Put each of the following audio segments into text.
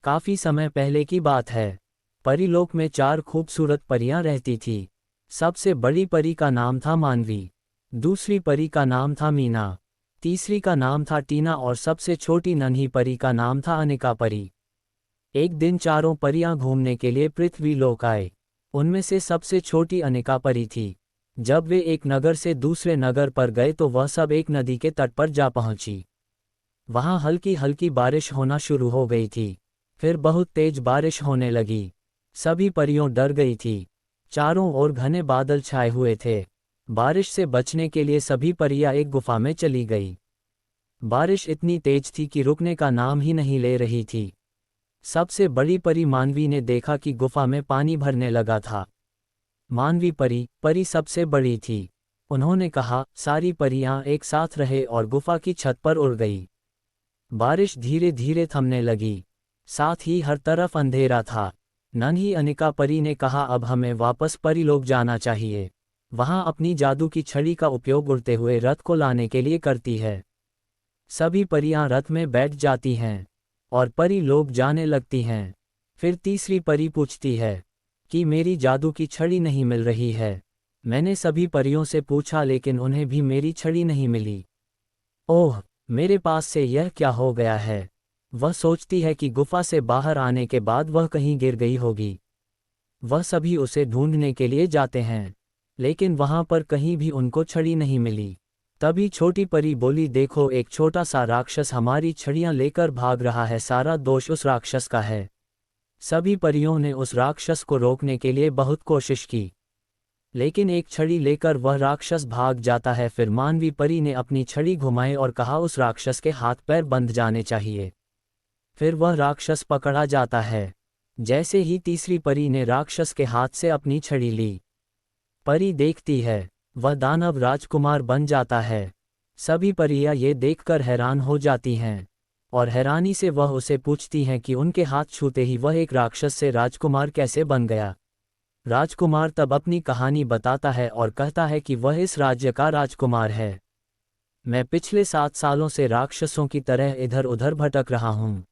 काफी समय पहले की बात है। परीलोक में 4 खूबसूरत परियां रहती थी। सबसे बड़ी परी का नाम था मानवी, दूसरी परी का नाम था मीना, तीसरी का नाम था टीना और सबसे छोटी नन्ही परी का नाम था अनिका परी। एक दिन चारों परियां घूमने के लिए पृथ्वी लोक आए। उनमें से सबसे छोटी अनिका परी थी। जब वे एक नगर से दूसरे नगर पर गए तो वह सब एक नदी के तट पर जा पहुंची। वहां हल्की हल्की बारिश होना शुरू हो गई थी। फिर बहुत तेज बारिश होने लगी। सभी परियों डर गई थी। चारों ओर घने बादल छाए हुए थे। बारिश से बचने के लिए सभी परियां एक गुफा में चली गई। बारिश इतनी तेज थी कि रुकने का नाम ही नहीं ले रही थी। सबसे बड़ी परी मानवी ने देखा कि गुफा में पानी भरने लगा था। मानवी परी सबसे बड़ी थी। उन्होंने कहा, सारी परियां एक साथ रहे और गुफा की छत पर उड़ गई। बारिश धीरे धीरे थमने लगी। साथ ही हर तरफ अंधेरा था। नन्ही अनिका परी ने कहा, अब हमें वापस परीलोक जाना चाहिए। वहां अपनी जादू की छड़ी का उपयोग उड़ते हुए रथ को लाने के लिए करती है। सभी परियां रथ में बैठ जाती हैं और परीलोक जाने लगती हैं। फिर तीसरी परी पूछती है कि मेरी जादू की छड़ी नहीं मिल रही है। मैंने सभी परियों से पूछा लेकिन उन्हें भी मेरी छड़ी नहीं मिली। ओह, मेरे पास से यह क्या हो गया है। वह सोचती है कि गुफा से बाहर आने के बाद वह कहीं गिर गई होगी। वह सभी उसे ढूंढने के लिए जाते हैं, लेकिन वहां पर कहीं भी उनको छड़ी नहीं मिली। तभी छोटी परी बोली, देखो, एक छोटा सा राक्षस हमारी छड़ियां लेकर भाग रहा है। सारा दोष उस राक्षस का है। सभी परियों ने उस राक्षस को रोकने के लिए बहुत कोशिश की, लेकिन एक छड़ी लेकर वह राक्षस भाग जाता है। फिर मानवी परी ने अपनी छड़ी घुमाई और कहा, उस राक्षस के हाथ पैर बंध जाने चाहिए। फिर वह राक्षस पकड़ा जाता है। जैसे ही तीसरी परी ने राक्षस के हाथ से अपनी छड़ी ली, परी देखती है, वह दानव राजकुमार बन जाता है। सभी परियां ये देखकर हैरान हो जाती हैं और हैरानी से वह उसे पूछती हैं कि उनके हाथ छूते ही वह एक राक्षस से राजकुमार कैसे बन गया। राजकुमार तब अपनी कहानी बताता है और कहता है कि वह इस राज्य का राजकुमार है। मैं पिछले 7 सालों से राक्षसों की तरह इधर उधर भटक रहा हूँ।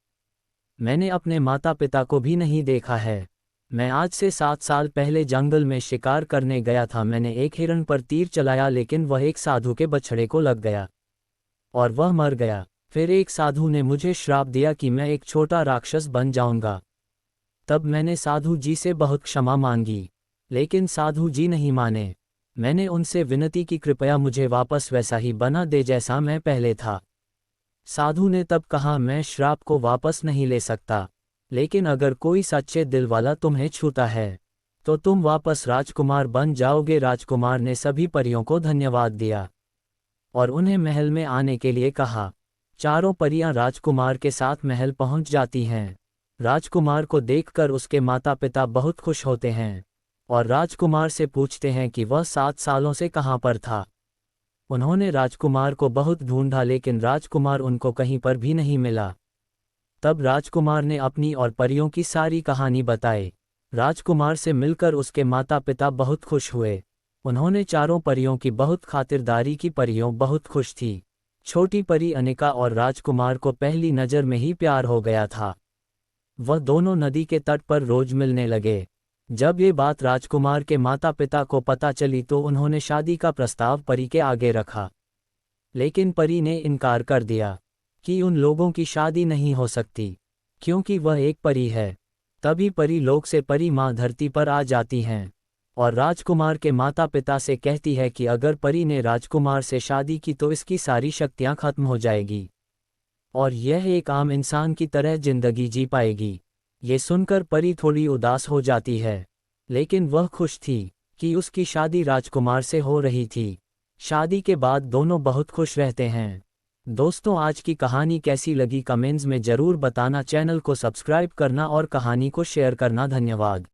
मैंने अपने माता पिता को भी नहीं देखा है। मैं आज से 7 साल पहले जंगल में शिकार करने गया था। मैंने एक हिरण पर तीर चलाया लेकिन वह एक साधु के बछड़े को लग गया और वह मर गया। फिर एक साधु ने मुझे श्राप दिया कि मैं एक छोटा राक्षस बन जाऊंगा। तब मैंने साधु जी से बहुत क्षमा मांगी, लेकिन साधु जी नहीं माने। मैंने उनसे विनती की, कृपया मुझे वापस वैसा ही बना दे जैसा मैं पहले था। साधु ने तब कहा, मैं श्राप को वापस नहीं ले सकता, लेकिन अगर कोई सच्चे दिल वाला तुम्हें छूता है तो तुम वापस राजकुमार बन जाओगे। राजकुमार ने सभी परियों को धन्यवाद दिया और उन्हें महल में आने के लिए कहा। चारों परियां राजकुमार के साथ महल पहुंच जाती हैं। राजकुमार को देखकर उसके माता पिता बहुत खुश होते हैं और राजकुमार से पूछते हैं कि वह 7 सालों से कहां पर था। उन्होंने राजकुमार को बहुत ढूंढा लेकिन राजकुमार उनको कहीं पर भी नहीं मिला। तब राजकुमार ने अपनी और परियों की सारी कहानी बताई। राजकुमार से मिलकर उसके माता पिता बहुत खुश हुए। उन्होंने चारों परियों की बहुत खातिरदारी की। परियों बहुत खुश थी। छोटी परी अनिका और राजकुमार को पहली नज़र में ही प्यार हो गया था। वह दोनों नदी के तट पर रोज मिलने लगे। जब ये बात राजकुमार के माता पिता को पता चली तो उन्होंने शादी का प्रस्ताव परी के आगे रखा, लेकिन परी ने इनकार कर दिया कि उन लोगों की शादी नहीं हो सकती क्योंकि वह एक परी है। तभी परी लोक से परी माँ धरती पर आ जाती हैं और राजकुमार के माता पिता से कहती है कि अगर परी ने राजकुमार से शादी की तो इसकी सारी शक्तियाँ खत्म हो जाएगी और यह एक आम इंसान की तरह जिंदगी जी पाएगी। ये सुनकर परी थोड़ी उदास हो जाती है, लेकिन वह खुश थी कि उसकी शादी राजकुमार से हो रही थी। शादी के बाद दोनों बहुत खुश रहते हैं। दोस्तों, आज की कहानी कैसी लगी कमेंट्स में ज़रूर बताना। चैनल को सब्सक्राइब करना और कहानी को शेयर करना। धन्यवाद।